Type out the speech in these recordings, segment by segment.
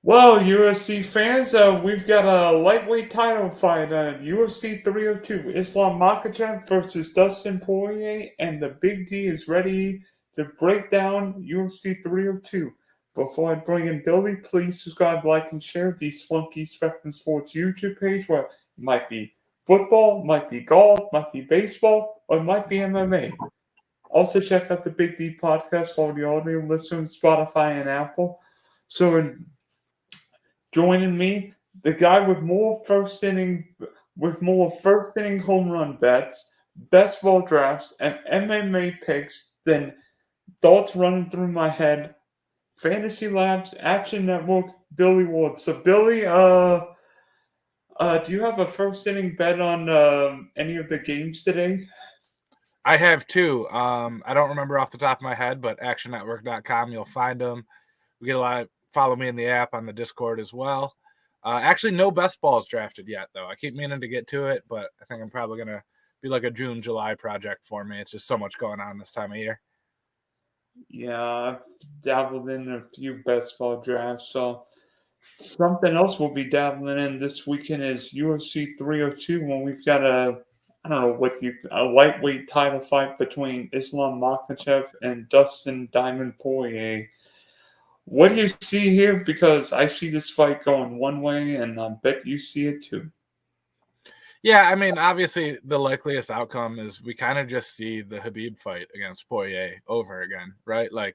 Well, UFC fans, we've got a lightweight title fight, UFC 302, Islam Makhachev versus Dustin Poirier, and the Big D is ready to break down UFC 302. Before I bring in Billy, please subscribe, like, and share the Spunky Spectrum Sports YouTube page, where it might be football, might be golf, might be baseball, or it might be MMA. Also, check out the Big D podcast for the audio listeners, Spotify, and Apple. So, joining me, the guy with more first inning home run bets, best ball drafts, and MMA picks than thoughts running through my head. Fantasy Labs, Action Network, Billy Ward. So Billy, do you have a first inning bet on any of the games today? I have two. I don't remember off the top of my head, but actionnetwork.com, you'll find them. We get a lot of follow me in the app on the Discord as well. Actually, no best balls drafted yet, though. I keep meaning to get to it, but I think I'm probably going to be like a June, July project for me. It's just so much going on this time of year. Yeah, I've dabbled in a few best ball drafts, so something else we'll be dabbling in this weekend is UFC 302 when we've got I don't know a lightweight title fight between Islam Makhachev and Dustin Diamond Poirier. What do you see here? Because I see this fight going one way, and I bet you see it too. Yeah, I mean, obviously, the likeliest outcome is we kind of just see the Habib fight against Poirier over again, right? Like,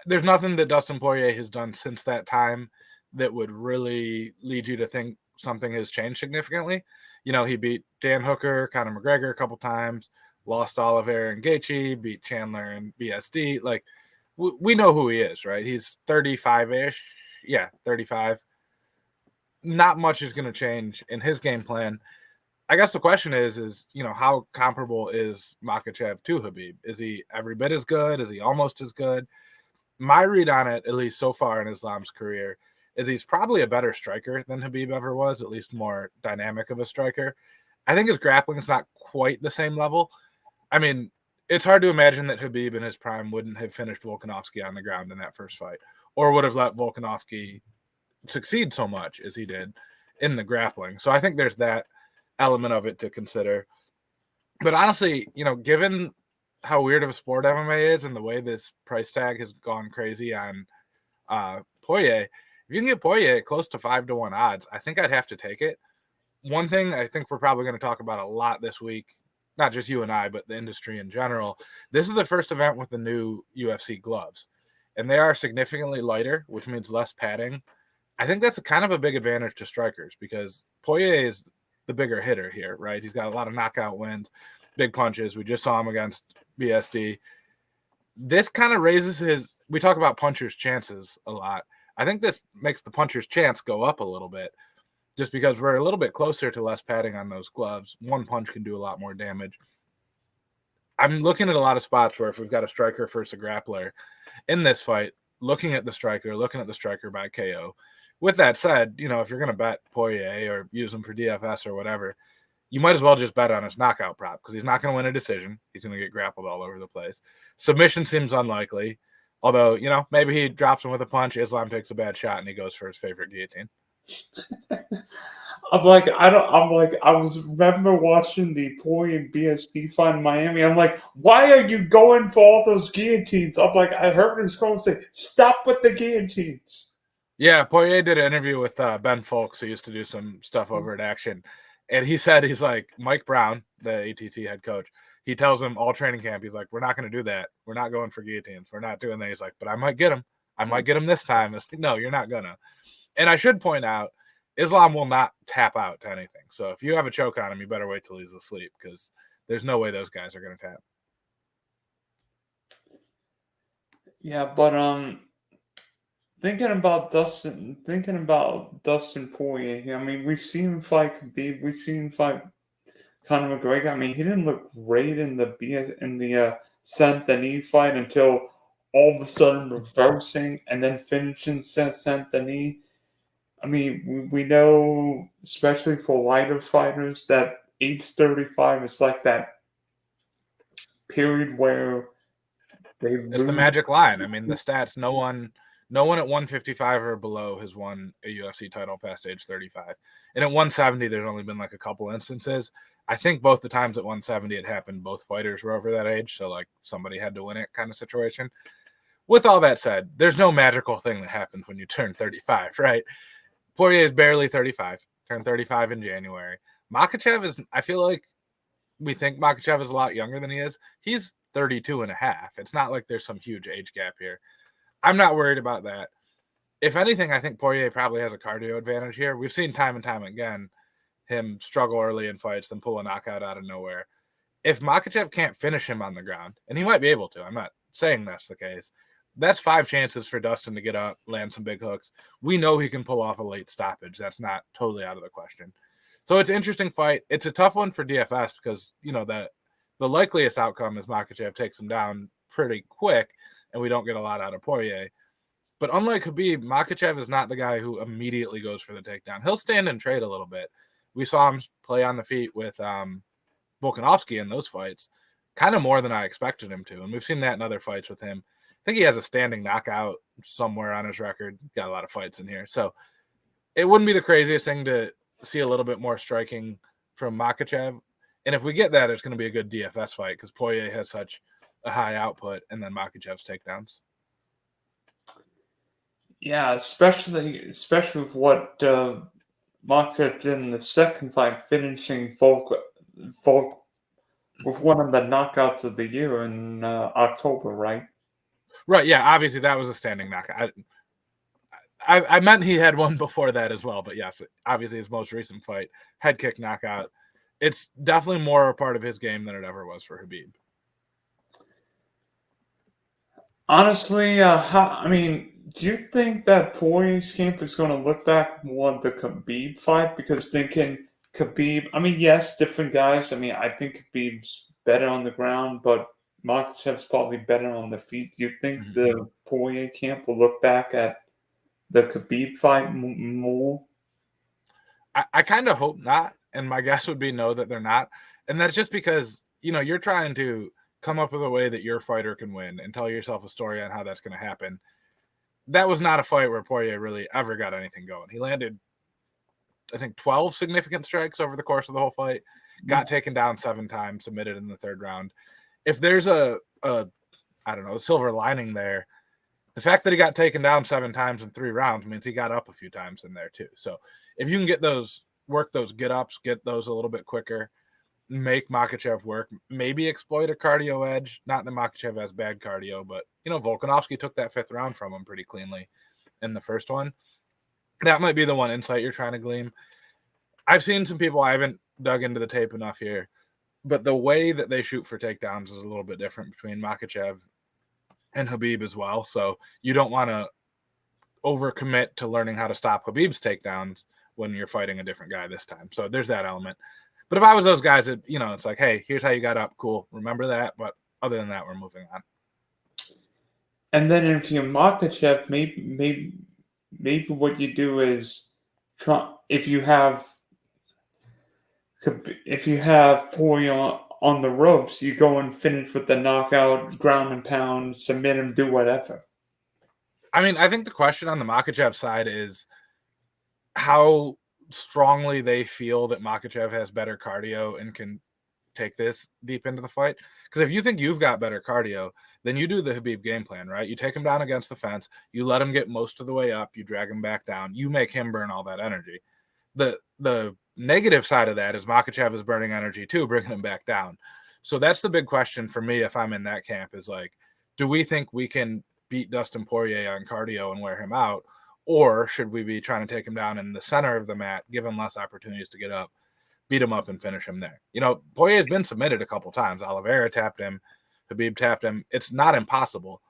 there's nothing that Dustin Poirier has done since that time that would really lead you to think something has changed significantly. You know, he beat Dan Hooker, Conor McGregor a couple times, lost Oliveira and Gaethje, beat Chandler and BSD. Like, we know who he is, right? He's 35-ish. Yeah, 35. Not much is going to change in his game plan. I guess the question is how comparable is Makhachev to Habib? Is he every bit as good? Is he almost as good? My read on it, at least so far in Islam's career, is he's probably a better striker than Habib ever was, at least more dynamic of a striker. I think his grappling is not quite the same level. I mean, it's hard to imagine that Habib in his prime wouldn't have finished Volkanovski on the ground in that first fight, or would have let Volkanovski succeed so much as he did in the grappling. So I think there's that element of it to consider. But honestly, given how weird of a sport MMA is and the way this price tag has gone crazy on Poirier, if you can get Poirier close to 5-1 odds, I think I'd have to take it. One thing I think we're probably going to talk about a lot this week, not just you and I, but the industry in general. This is the first event with the new UFC gloves, and they are significantly lighter, which means less padding. I think that's kind of a big advantage to strikers because Poirier is the bigger hitter here, right? He's got a lot of knockout wins, big punches. We just saw him against BSD. This kind of raises we talk about puncher's chances a lot. I think this makes the puncher's chance go up a little bit just because we're a little bit closer to less padding on those gloves. One punch can do a lot more damage. I'm looking at a lot of spots where if we've got a striker versus a grappler in this fight, looking at the striker by KO. With that said, if you're going to bet Poirier or use him for DFS or whatever, you might as well just bet on his knockout prop because he's not going to win a decision. He's going to get grappled all over the place. Submission seems unlikely, although, maybe he drops him with a punch, Islam takes a bad shot, and he goes for his favorite guillotine. I was remember watching the Poirier and BSD fight in Miami. I'm like, why are you going for all those guillotines? I'm like, I heard his coach say, stop with the guillotines. Yeah, Poirier did an interview with Ben Folks, who used to do some stuff over at Action. And he said, he's like, Mike Brown, the ATT head coach, he tells him all training camp, he's like, we're not going to do that. We're not going for guillotines. We're not doing that. He's like, but I might get him. I might get him this time. It's like, no, you're not going to. And I should point out, Islam will not tap out to anything. So if you have a choke on him, you better wait till he's asleep because there's no way those guys are going to tap. Yeah, but thinking about Dustin Poirier here. I mean, we've seen him fight Khabib. We've seen him fight Conor McGregor. I mean, he didn't look great in the Saint Denis fight until all of a sudden reversing and then finishing Saint Denis. I mean, we know, especially for lighter fighters, that age 35 is like that period where they It's the magic line. I mean, the stats, no one No one at 155 or below has won a UFC title past age 35. And at 170, there's only been like a couple instances. I think both the times at 170 it happened, both fighters were over that age. So like somebody had to win it kind of situation. With all that said, there's no magical thing that happens when you turn 35, right? Poirier is barely 35, turned 35 in January. Makhachev is, I feel like we think Makhachev is a lot younger than he is. He's 32 and a half. It's not like there's some huge age gap here. I'm not worried about that. If anything, I think Poirier probably has a cardio advantage here. We've seen time and time again him struggle early in fights, then pull a knockout out of nowhere. If Makhachev can't finish him on the ground, and he might be able to, I'm not saying that's the case, that's 5 chances for Dustin to get up, land some big hooks. We know he can pull off a late stoppage. That's not totally out of the question. So it's an interesting fight. It's a tough one for DFS because, the likeliest outcome is Makhachev takes him down pretty quick and we don't get a lot out of Poirier. But unlike Khabib, Makhachev is not the guy who immediately goes for the takedown. He'll stand and trade a little bit. We saw him play on the feet with Volkanovski in those fights, kind of more than I expected him to. And we've seen that in other fights with him. I think he has a standing knockout somewhere on his record. Got a lot of fights in here. So it wouldn't be the craziest thing to see a little bit more striking from Makhachev. And if we get that, it's going to be a good DFS fight because Poirier has such a high output and then Makhachev's takedowns. Yeah, especially with what Makhachev did in the second fight, finishing Volk with one of the knockouts of the year in October, right? Right, yeah, obviously that was a standing knockout. I meant he had one before that as well, but yes, obviously his most recent fight, head kick knockout. It's definitely more a part of his game than it ever was for Khabib. Honestly, do you think that Poirier's camp is going to look back more on the Khabib fight? Because thinking Khabib, yes, different guys. I think Khabib's better on the ground, but Makhachev's probably better on the feet. Do you think the Poirier camp will look back at the Khabib fight more? I kind of hope not. And my guess would be no, that they're not. And that's just because, you're trying to come up with a way that your fighter can win and tell yourself a story on how that's going to happen. That was not a fight where Poirier really ever got anything going. He landed, I think, 12 significant strikes over the course of the whole fight, got taken down 7 times, submitted in the 3rd round. If there's a silver lining there, the fact that he got taken down 7 times in 3 rounds means he got up a few times in there too. So if you can work those get-ups, get those a little bit quicker, make Makhachev work, maybe exploit a cardio edge. Not that Makhachev has bad cardio, but, Volkanovski took that 5th round from him pretty cleanly in the first one. That might be the one insight you're trying to glean. I've seen some people, I haven't dug into the tape enough here, but the way that they shoot for takedowns is a little bit different between Makhachev and Khabib as well. So you don't want to overcommit to learning how to stop Khabib's takedowns when you're fighting a different guy this time. So there's that element. But if I was those guys, it's like, hey, here's how you got up. Cool. Remember that. But other than that, we're moving on. And then if you're Makhachev, maybe what you do is if you have Poirier on the ropes, you go and finish with the knockout, ground and pound, submit him, do whatever. I think the question on the Makhachev side is how strongly they feel that Makhachev has better cardio and can take this deep into the fight. Because if you think you've got better cardio, then you do the Khabib game plan, right? You take him down against the fence, you let him get most of the way up, you drag him back down, you make him burn all that energy. The negative side of that is Makhachev is burning energy too, bringing him back down. So that's the big question for me if I'm in that camp is like, do we think we can beat Dustin Poirier on cardio and wear him out? Or should we be trying to take him down in the center of the mat, give him less opportunities to get up, beat him up and finish him there? Poirier's been submitted a couple times. Oliveira tapped him. Khabib tapped him. It's not impossible.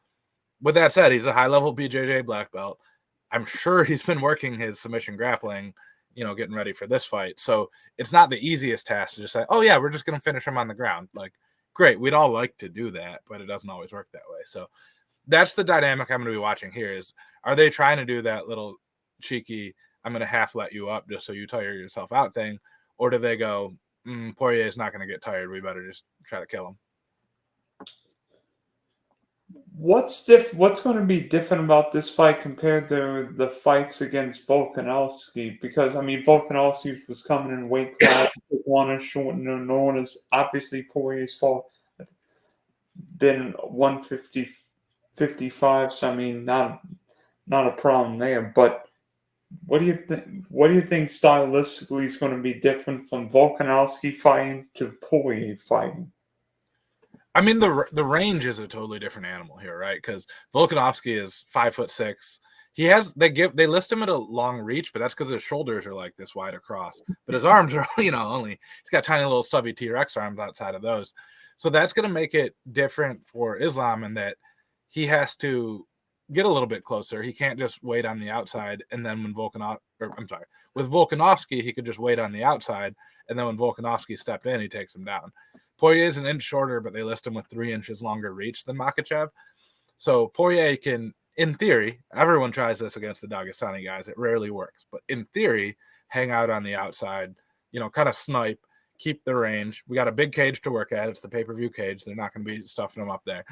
With that said, he's a high-level BJJ black belt. I'm sure he's been working his submission grappling, getting ready for this fight. So it's not the easiest task to just say, oh, yeah, we're just going to finish him on the ground. Like, great. We'd all like to do that, but it doesn't always work that way. So that's the dynamic I'm going to be watching here is, are they trying to do that little cheeky, I'm going to half let you up just so you tire yourself out thing? Or do they go, Poirier is not going to get tired. We better just try to kill him? What's going to be different about this fight compared to the fights against Volkanovski? Because I mean, Volkanovski was coming in weight class, one is short, no one is obviously Poirier's fault. Been 150, 55, so I mean, not a problem there. But what do you think? What do you think stylistically is going to be different from Volkanovski fighting to Poirier fighting? I mean, the range is a totally different animal here, right? Because Volkanovski is 5'6". They list him at a long reach, but that's because his shoulders are like this wide across. But his arms are, only he's got tiny little stubby T-Rex arms outside of those. So that's going to make it different for Islam in that he has to get a little bit closer. He can't just wait on the outside, and then with Volkanovski, he could just wait on the outside, and then when Volkanovski stepped in, he takes him down. Poirier is an inch shorter, but they list him with 3 inches longer reach than Makhachev. So Poirier can, in theory, everyone tries this against the Dagestani guys. It rarely works, but in theory, hang out on the outside, kind of snipe, keep the range. We got a big cage to work at. It's the pay-per-view cage. They're not going to be stuffing them up there.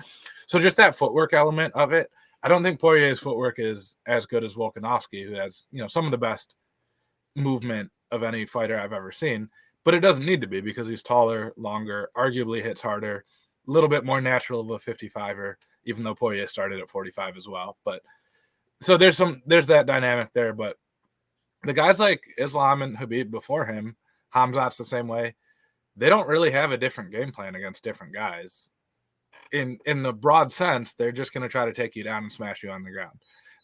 So just that footwork element of it, I don't think Poirier's footwork is as good as Volkanovski, who has, some of the best movement of any fighter I've ever seen. But it doesn't need to be because he's taller, longer, arguably hits harder, a little bit more natural of a 55er, even though Poirier started at 45 as well. But so there's that dynamic there. But the guys like Islam and Khabib before him, Khamzat's the same way. They don't really have a different game plan against different guys. In the broad sense, they're just going to try to take you down and smash you on the ground.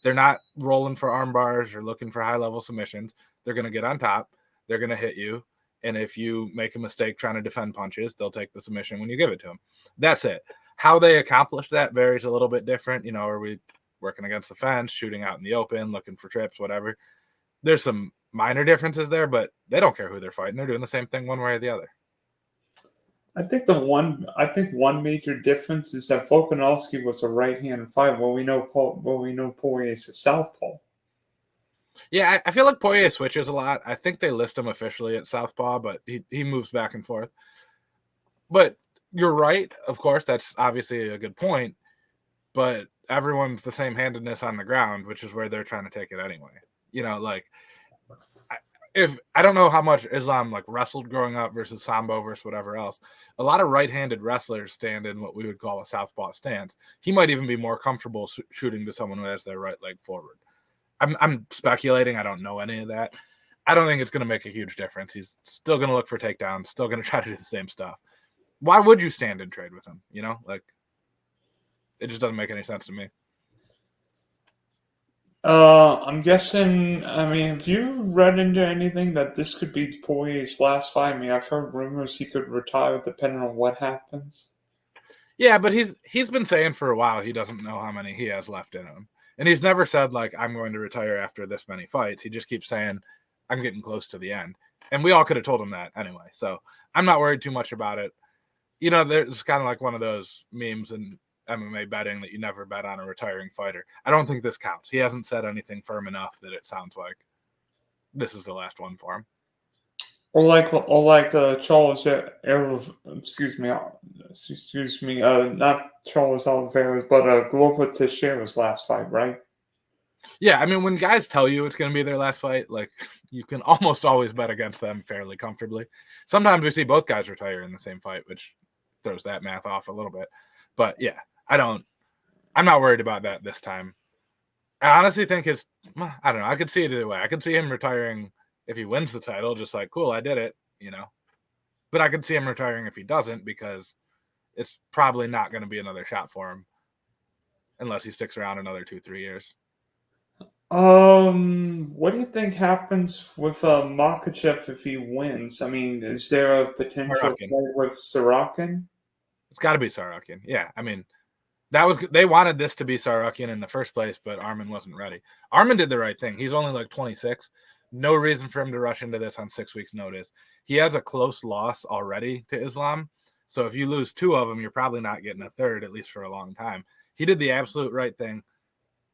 They're not rolling for arm bars or looking for high-level submissions. They're going to get on top. They're going to hit you. And if you make a mistake trying to defend punches, they'll take the submission when you give it to them. That's it. How they accomplish that varies a little bit different. Are we working against the fence, shooting out in the open, looking for trips, whatever? There's some minor differences there, but they don't care who they're fighting. They're doing the same thing one way or the other. I think one major difference is that Volkanovski was a right-handed fighter. We know Poirier is a southpaw. Yeah, I feel like Poirier switches a lot. I think they list him officially at southpaw, but he moves back and forth. But you're right. Of course, that's obviously a good point. But everyone's the same handedness on the ground, which is where they're trying to take it anyway. If I don't know how much Islam wrestled growing up versus Sambo versus whatever else, a lot of right-handed wrestlers stand in what we would call a southpaw stance. He might even be more comfortable shooting to someone who has their right leg forward. I'm speculating. I don't know any of that. I don't think it's going to make a huge difference. He's still going to look for takedowns, still going to try to do the same stuff. Why would you stand and trade with him? It just doesn't make any sense to me. I'm guessing. I mean, have you read into anything that this could be Poirier's last fight? I mean, I've heard rumors he could retire depending on what happens. Yeah, but he's been saying for a while he doesn't know how many he has left in him. And he's never said, I'm going to retire after this many fights. He just keeps saying, I'm getting close to the end. And we all could have told him that anyway. So I'm not worried too much about it. There's kind of like one of those memes in MMA betting that you never bet on a retiring fighter. I don't think this counts. He hasn't said anything firm enough that it sounds like this is the last one for him. Or like Charles, not Charles Oliveira, but Glover Teixeira's last fight, right? Yeah, I mean, when guys tell you it's going to be their last fight, you can almost always bet against them fairly comfortably. Sometimes we see both guys retire in the same fight, which throws that math off a little bit. But yeah, I'm not worried about that this time. I honestly think I don't know. I could see it either way. I could see him retiring if he wins the title, just cool, I did it, But I could see him retiring if he doesn't because it's probably not going to be another shot for him unless he sticks around another 2-3 years. What do you think happens with Makhachev if he wins? I mean, is there a potential fight with Sorokin? It's got to be Sorokin. Yeah, I mean, they wanted this to be Sorokin in the first place, but Arman wasn't ready. Arman did the right thing. He's only 26. No reason for him to rush into this on 6 weeks' notice. He has a close loss already to Islam. So if you lose 2 of them, you're probably not getting a third, at least for a long time. He did the absolute right thing.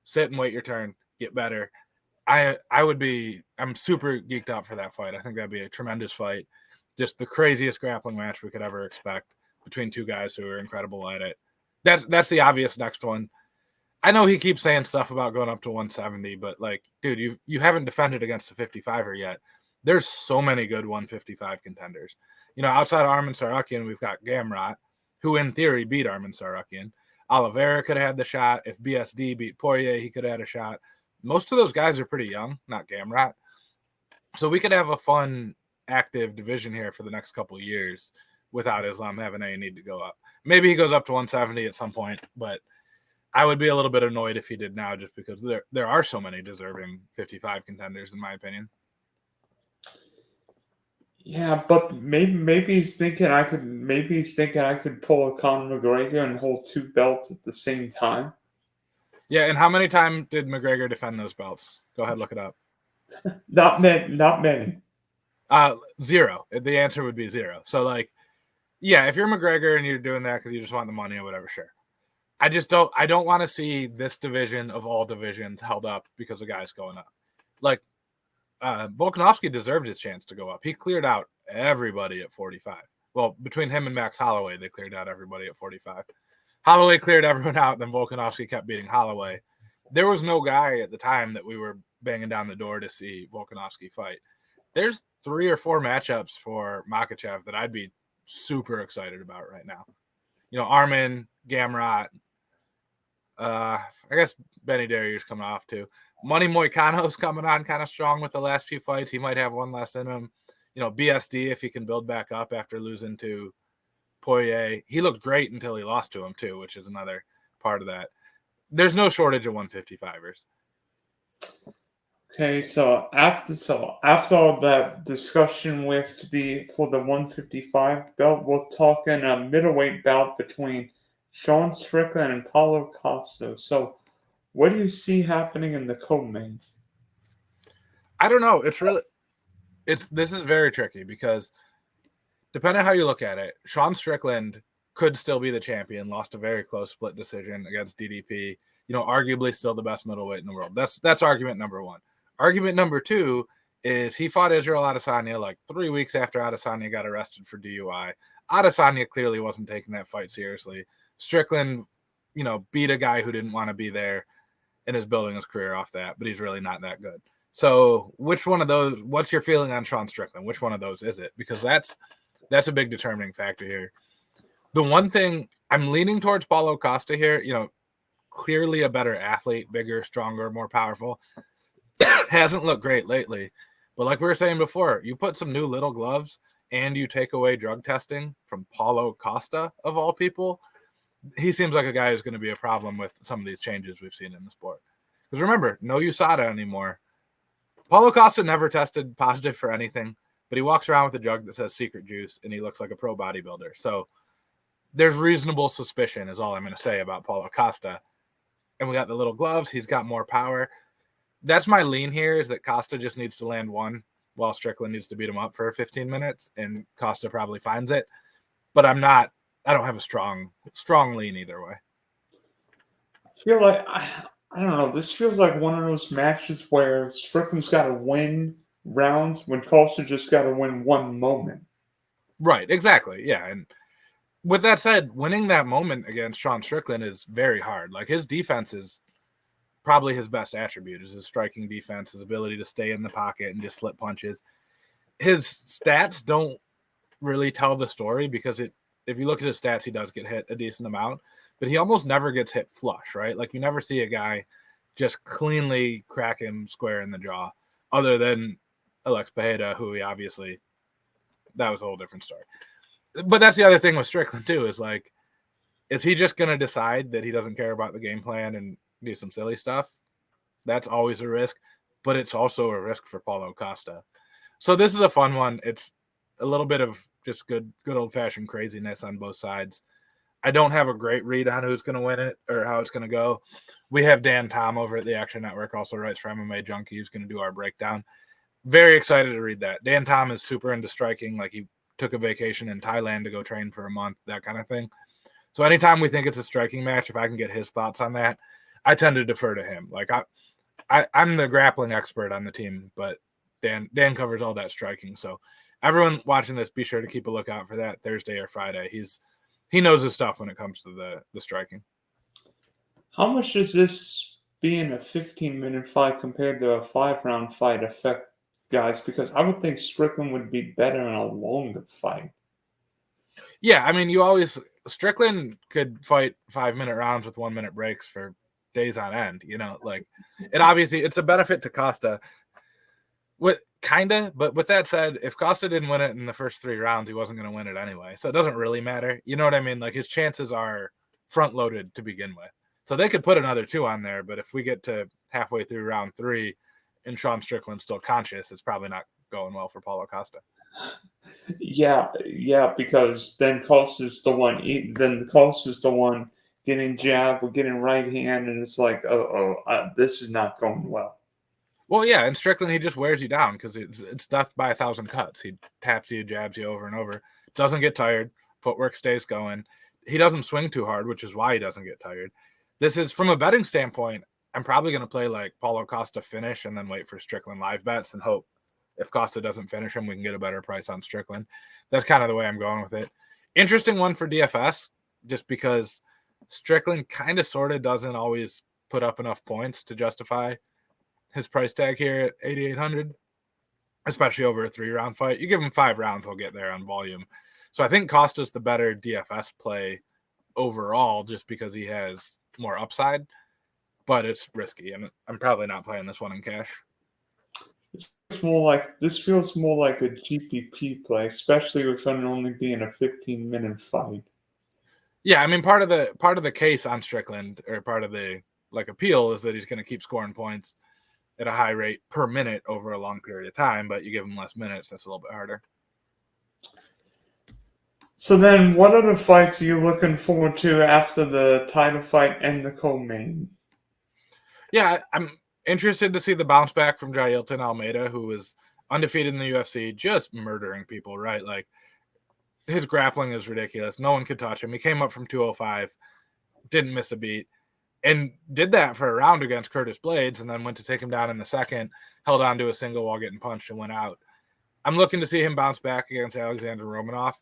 Sit and wait your turn. Get better. I'm super geeked out for that fight. I think that'd be a tremendous fight. Just the craziest grappling match we could ever expect between 2 guys who are incredible at it. That's the obvious next one. I know he keeps saying stuff about going up to 170, but like, dude, you haven't defended against a 55er yet. There's so many good 155 contenders. You know, outside of Arman Tsarukyan, we've got Gamrot, who in theory beat Arman Tsarukyan. Oliveira could have had the shot. If BSD beat Poirier, he could have had a shot. Most of those guys are pretty young, not Gamrot. So we could have a fun, active division here for the next couple of years without Islam having any need to go up. Maybe he goes up to 170 at some point, but I would be a little bit annoyed if he did now, just because there are so many deserving 55 contenders, in my opinion. Yeah, but maybe he's thinking I could pull a Conor McGregor and hold two belts at the same time. Yeah, and how many times did McGregor defend those belts? Go ahead, look it up. Not many. 0. The answer would be 0. So, like, yeah, if you're McGregor and you're doing that because you just want the money or whatever, sure. I don't want to see this division of all divisions held up because a guy's going up. Like, Volkanovski deserved his chance to go up. He cleared out everybody at 45. Well, between him and Max Holloway, they cleared out everybody at 45. Holloway cleared everyone out, then Volkanovski kept beating Holloway. There was no guy at the time that we were banging down the door to see Volkanovski fight. There's 3 or 4 matchups for Makhachev that I'd be super excited about right now. You know, Arman, Gamrot, I guess Benny Darrier's coming off too. Money Moicano's coming on kind of strong with the last few fights. He might have one less in him. You know, BSD, if he can build back up after losing to Poirier. He looked great until he lost to him too, which is another part of that. There's no shortage of 155ers. Okay, so after all that discussion with for the 155 belt, we're talking a middleweight bout between Sean Strickland and Paulo Costa. So, what do you see happening in the co-main? I don't know. This is very tricky because depending on how you look at it, Sean Strickland could still be the champion. Lost a very close split decision against DDP. You know, arguably still the best middleweight in the world. That's argument number 1. Argument number 2 is he fought Israel Adesanya like 3 weeks after Adesanya got arrested for DUI. Adesanya clearly wasn't taking that fight seriously. Strickland, you know, beat a guy who didn't want to be there and is building his career off that, but he's really not that good. So which one of those, what's your feeling on Sean Strickland? Which one of those is it? Because that's a big determining factor here. The one thing I'm leaning towards Paulo Costa here, you know, clearly a better athlete, bigger, stronger, more powerful. Hasn't looked great lately. But like we were saying before, you put some new little gloves and you take away drug testing from Paulo Costa, of all people, he seems like a guy who's going to be a problem with some of these changes we've seen in the sport. Because remember, no USADA anymore. Paulo Costa never tested positive for anything, but he walks around with a drug that says secret juice, and he looks like a pro bodybuilder. So there's reasonable suspicion is all I'm going to say about Paulo Costa. And we got the little gloves. He's got more power. That's my lean here, is that Costa just needs to land one while Strickland needs to beat him up for 15 minutes, and Costa probably finds it. But I don't have a strong lean either way. I feel like, I don't know, this feels like one of those matches where Strickland's got to win rounds when Costa just got to win one moment. Right, exactly, yeah. And with that said, winning that moment against Sean Strickland is very hard. Like, his defense is probably his best attribute, is his striking defense, his ability to stay in the pocket and just slip punches. His stats don't really tell the story because if you look at his stats, he does get hit a decent amount, but he almost never gets hit flush, right? Like, you never see a guy just cleanly crack him square in the jaw, other than Alex Pereira, who he obviously, that was a whole different story. But that's the other thing with Strickland too, is like, is he just going to decide that he doesn't care about the game plan and do some silly stuff? That's always a risk, but it's also a risk for Paulo Costa. So this is a fun one. It's a little bit of just good old-fashioned craziness on both sides. I don't have a great read on who's going to win it or how it's going to go. We have Dan Tom over at the Action Network, also writes for MMA Junkie, who's going to do our breakdown. Very excited to read that. Dan Tom is super into striking. Like, he took a vacation in Thailand to go train for a month, that kind of thing. So anytime we think it's a striking match, if I can get his thoughts on that, I tend to defer to him. Like, I'm the grappling expert on the team, but Dan covers all that striking. So everyone watching this, be sure to keep a lookout for that Thursday or Friday. He's he knows his stuff when it comes to the striking. How much does this being a 15-minute fight compared to a 5-round fight affect guys? Because I would think Strickland would be better in a longer fight. Yeah, I mean, Strickland could fight 5-minute rounds with 1-minute breaks for days on end. Like it's a benefit to Costa. But with that said, if Costa didn't win it in the first 3 rounds, he wasn't going to win it anyway. So it doesn't really matter. You know what I mean? Like his chances are front loaded to begin with. So they could put another 2 on there, but if we get to halfway through round 3 and Sean Strickland's still conscious, it's probably not going well for Paulo Costa. Yeah, because then Costa's the one. Then Costa's the one getting jab or getting right hand, and it's like, this is not going well. Well, yeah, and Strickland, he just wears you down because it's death by 1,000 cuts. He taps you, jabs you over and over. Doesn't get tired. Footwork stays going. He doesn't swing too hard, which is why he doesn't get tired. This is, from a betting standpoint, I'm probably going to play like Paulo Costa finish and then wait for Strickland live bets and hope if Costa doesn't finish him, we can get a better price on Strickland. That's kind of the way I'm going with it. Interesting one for DFS, just because Strickland kind of sort of doesn't always put up enough points to justify his price tag here at 8,800, especially over a 3-round fight. You give him 5 rounds, he'll get there on volume. So I think Costa's the better DFS play overall, just because he has more upside, but it's risky, and I'm probably not playing this one in cash. This feels more like a GPP play, especially with it only being a 15-minute fight. Yeah, I mean, part of the case on Strickland, or part of the appeal, is that he's going to keep scoring points at a high rate per minute over a long period of time, but you give him less minutes, that's a little bit harder. So then, what other fights are you looking forward to after the title fight and the co-main? Yeah, I'm interested to see the bounce back from Jailton Almeida, who was undefeated in the UFC, just murdering people, right? Like, his grappling is ridiculous. No one could touch him. He came up from 205, didn't miss a beat, and did that for a round against Curtis Blades, and then went to take him down in the second, held on to a single while getting punched, and went out. I'm looking to see him bounce back against Alexander Romanov.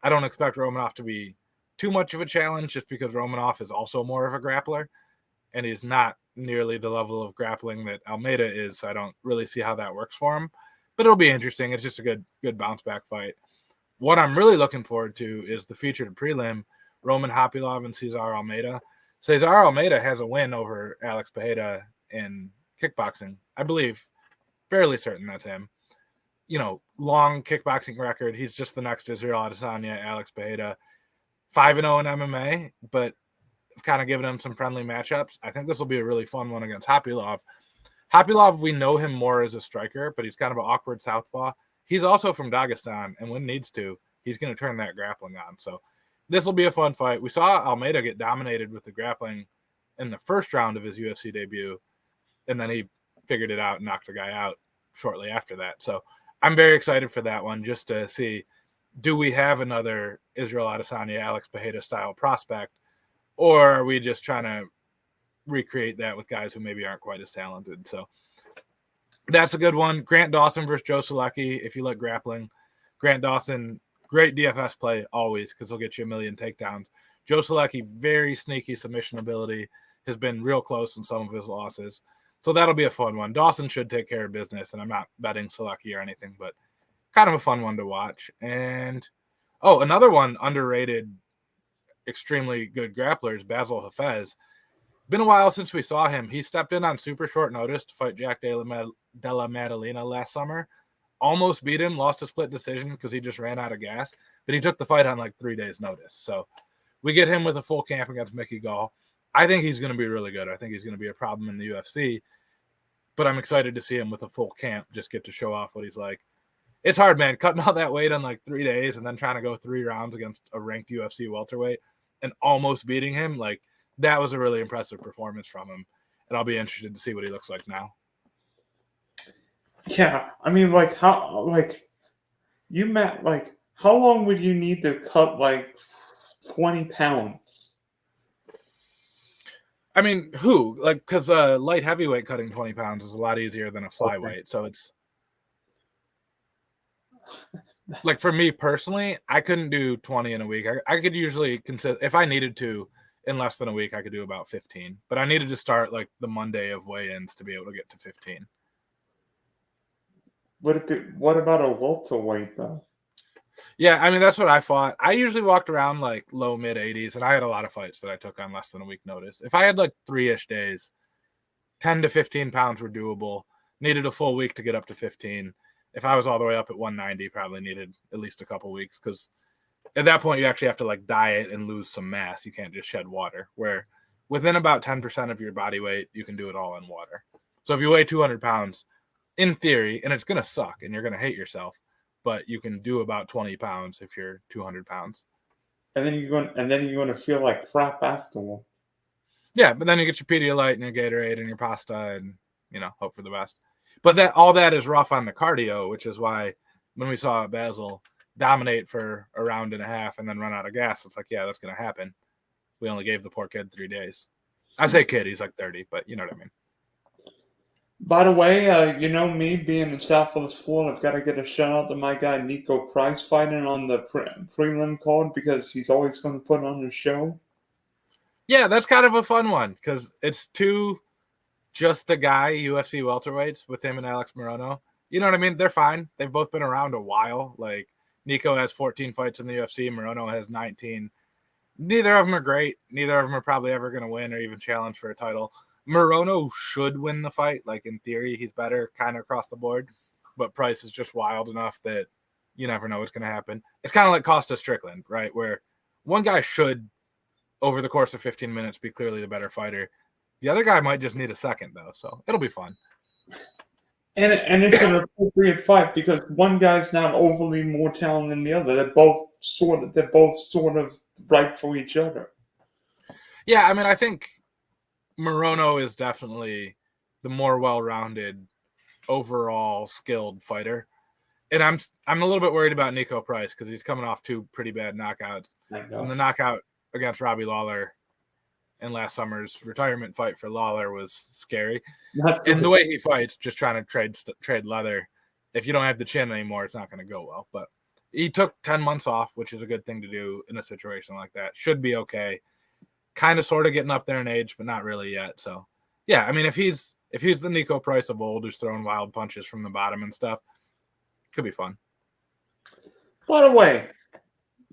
I don't expect Romanov to be too much of a challenge, just because Romanov is also more of a grappler, and he's not nearly the level of grappling that Almeida is, so I don't really see how that works for him. But it'll be interesting. It's just a good bounce back fight. What I'm really looking forward to is the featured prelim, Roman Hopilov and Cesar Almeida. Cesar Almeida has a win over Alex Pereira in kickboxing. I believe, fairly certain that's him. Long kickboxing record. He's just the next Israel Adesanya, Alex Pereira. 5-0 in MMA, but kind of giving him some friendly matchups. I think this will be a really fun one against Hopilov. Hopilov, we know him more as a striker, but he's kind of an awkward southpaw. He's also from Dagestan, and when needs to, he's going to turn that grappling on. So this will be a fun fight. We saw Almeida get dominated with the grappling in the first round of his UFC debut, and then he figured it out and knocked the guy out shortly after that. So I'm very excited for that one, just to see, do we have another Israel Adesanya, Alex Pereira style prospect, or are we just trying to recreate that with guys who maybe aren't quite as talented? So that's a good one. Grant Dawson versus Joe Solecki. If you like grappling, Grant Dawson, great DFS play always, because he'll get you a million takedowns. Joe Solecki, very sneaky submission ability, has been real close in some of his losses. So that'll be a fun one. Dawson should take care of business, and I'm not betting Solecki or anything, but kind of a fun one to watch. And, another one, underrated, extremely good grappler is Basil Hafez. Been a while since we saw him. He stepped in on super short notice to fight Jack Della Maddalena last summer. Almost beat him, lost a split decision because he just ran out of gas. But he took the fight on 3 days' notice. So we get him with a full camp against Mickey Gall. I think he's going to be really good. I think he's going to be a problem in the UFC. But I'm excited to see him with a full camp, just get to show off what he's like. It's hard, man, cutting all that weight in 3 days and then trying to go 3 rounds against a ranked UFC welterweight and almost beating him. That was a really impressive performance from him. And I'll be interested to see what he looks like now. Yeah, I mean, how long would you need to cut 20 pounds? I mean, who? Because light heavyweight cutting 20 pounds is a lot easier than a flyweight. Okay. So it's. like for me personally, I couldn't do 20 in a week. I could usually if I needed to in less than a week, I could do about 15. But I needed to start like the Monday of weigh-ins to be able to get to 15. What about a welterweight though? Yeah, I mean that's what I fought. I usually walked around like low mid 80s, and I had a lot of fights that I took on less than a week notice. If I had like 3-ish days, 10 to 15 pounds were doable. Needed a full week to get up to 15. If I was all the way up at 190, probably needed at least a couple weeks because at that point you actually have to like diet and lose some mass. You can't just shed water. Where within about 10% of your body weight, you can do it all in water. So if you weigh 200 pounds, in theory, and it's going to suck and you're going to hate yourself, but you can do about 20 pounds if you're 200 pounds. And then you're going to feel like crap afterward. Yeah, but then you get your Pedialyte and your Gatorade and your pasta and, hope for the best. But all that is rough on the cardio, which is why when we saw Basil dominate for a round and a half and then run out of gas, it's like, yeah, that's going to happen. We only gave the poor kid 3 days. I say kid, he's like 30, but you know what I mean. By the way, me being in Southwest Florida, I've got to get a shout out to my guy Nico Price fighting on the prelim card because he's always going to put on the show. Yeah, that's kind of a fun one because it's two just the guy UFC welterweights with him and Alex Morono. You know what I mean? They're fine. They've both been around a while. Like Nico has 14 fights in the UFC. Morono has 19. Neither of them are great. Neither of them are probably ever going to win or even challenge for a title. Morono should win the fight. Like in theory, he's better kind of across the board. But Price is just wild enough that you never know what's going to happen. It's kind of like Costa Strickland, right? Where one guy should, over the course of 15 minutes, be clearly the better fighter. The other guy might just need a second, though, so it'll be fun. And it's an appropriate fight because one guy's not overly more talented than the other. They're both sort of right for each other. Yeah, I mean, I think Morono is definitely the more well-rounded, overall skilled fighter. And I'm a little bit worried about Nico Price because he's coming off 2 pretty bad knockouts. And the knockout against Robbie Lawler in last summer's retirement fight for Lawler was scary. And the way he fights, just trying to trade leather, if you don't have the chin anymore, it's not going to go well. But he took 10 months off, which is a good thing to do in a situation like that. Should be okay. Kind of sort of getting up there in age, but not really yet. So, yeah, I mean, if he's the Nico Price of old who's throwing wild punches from the bottom and stuff, could be fun. By the way,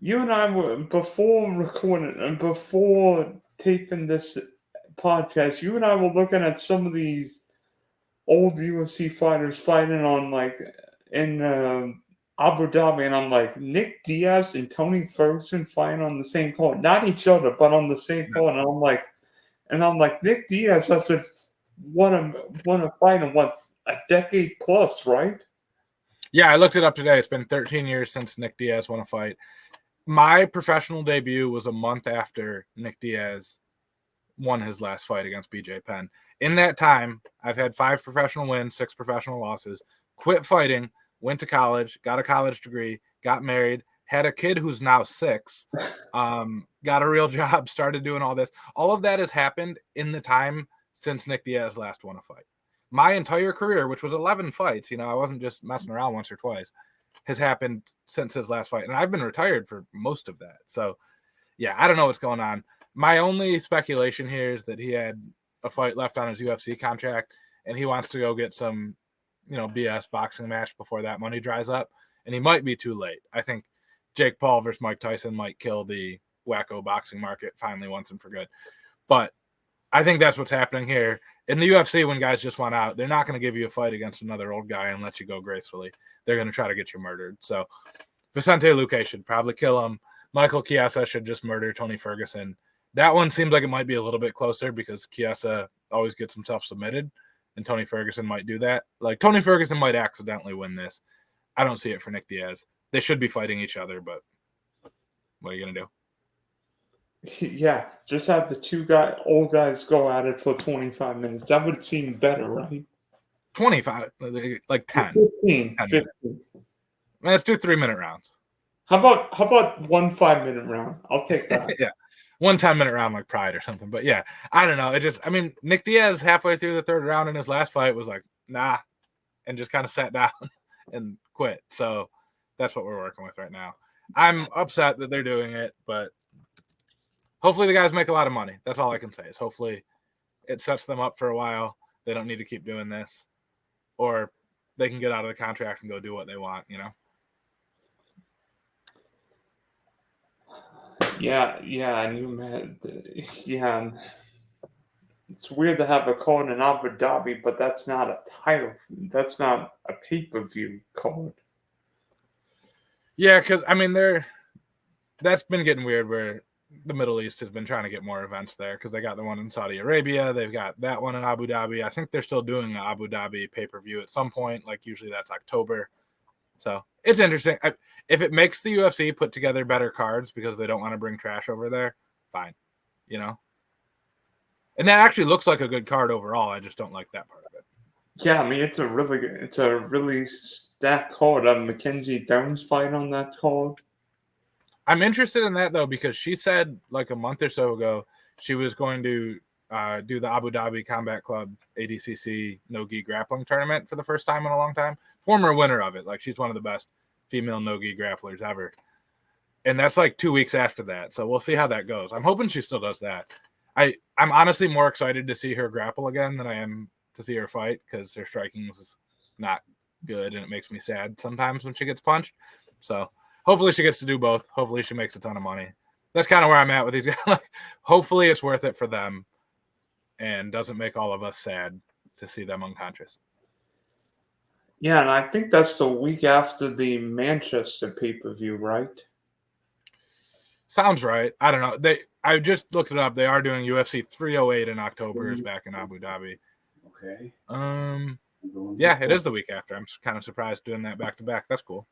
you and I were, before recording and before taping this podcast, you and I were looking at some of these old UFC fighters fighting on like in Abu Dhabi, and I'm like, Nick Diaz and Tony Ferguson fighting on the same card, not each other, but on the same card. And I'm like, Nick Diaz has won a fight in what, a decade plus, right? Yeah, I looked it up today. It's been 13 years since Nick Diaz won a fight. My professional debut was a month after Nick Diaz won his last fight against BJ Penn. In that time, I've had 5 professional wins, 6 professional losses, quit fighting, went to college, got a college degree, got married, had a kid who's now 6, got a real job, started doing all this. All of that has happened in the time since Nick Diaz last won a fight. My entire career, which was 11 fights, I wasn't just messing around once or twice, has happened since his last fight. And I've been retired for most of that. So, yeah, I don't know what's going on. My only speculation here is that he had a fight left on his UFC contract and he wants to go get some, BS boxing match before that money dries up. And he might be too late. I think Jake Paul versus Mike Tyson might kill the wacko boxing market finally once and for good. But I think that's what's happening here. In the UFC, when guys just want out, they're not going to give you a fight against another old guy and let you go gracefully. They're going to try to get you murdered. So Vicente Luque should probably kill him. Michael Chiesa should just murder Tony Ferguson. That one seems like it might be a little bit closer because Chiesa always gets himself submitted, and Tony Ferguson might do that. Like, Tony Ferguson might accidentally win this. I don't see it for Nick Diaz. They should be fighting each other, but what are you going to do? Yeah, just have the 2 old guys go at it for 25 minutes. That would seem better, right? 25, like 10. 15. 15. Let's do 3-minute rounds. How about 1 5-minute round? I'll take that. Yeah. 1 10-minute round like Pride or something. But yeah, I don't know. Nick Diaz halfway through the 3rd round in his last fight was like, nah, and just kind of sat down and quit. So That's what we're working with right now. I'm upset that they're doing it, but hopefully the guys make a lot of money. That's all I can say is hopefully it sets them up for a while. They don't need to keep doing this, or they can get out of the contract and go do what they want, you know? Yeah, it's weird to have a card in Abu Dhabi, but that's not a title. That's not a pay-per-view card. Yeah, because, I mean, that's been getting weird where the Middle East has been trying to get more events there because they got the one in Saudi Arabia. They've got that one in Abu Dhabi. I think they're still doing the Abu Dhabi pay-per-view at some point. Like, usually that's October. So it's interesting. If it makes the UFC put together better cards because they don't want to bring trash over there, fine, you know? And that actually looks like a good card overall. I just don't like that part of it. Yeah, I mean it's a really stacked card. Mackenzie Downs fight on that card. I'm interested in that though because she said like a month or so ago she was going to do the Abu Dhabi Combat Club ADCC no-gi grappling tournament for the first time in a long time. Former winner of it. Like she's one of the best female no-gi grapplers ever. And that's like 2 weeks after that. So we'll see how that goes. I'm hoping she still does that. I'm honestly more excited to see her grapple again than I am to see her fight because her striking is not good and it makes me sad sometimes when she gets punched. So hopefully she gets to do both. Hopefully she makes a ton of money. That's kind of where I'm at with these guys. Like, hopefully it's worth it for them and doesn't make all of us sad to see them unconscious. Yeah, and I think that's the week after the Manchester pay-per-view, right? Sounds right. I don't know. I just looked it up. They are doing UFC 308 in October is back in Abu Dhabi. Okay. Yeah, it is the week after. I'm kind of surprised doing that back to back. That's cool.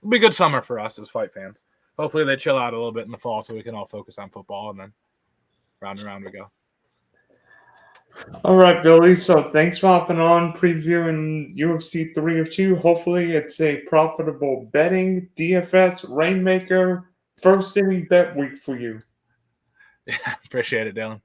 It'll be a good summer for us as fight fans. Hopefully they chill out a little bit in the fall so we can all focus on football and then round and round we go. All right, Billy. So thanks for hopping on, previewing UFC 302. Hopefully it's a profitable betting, DFS, Rainmaker, first inning bet week for you. Yeah, appreciate it, Dylan.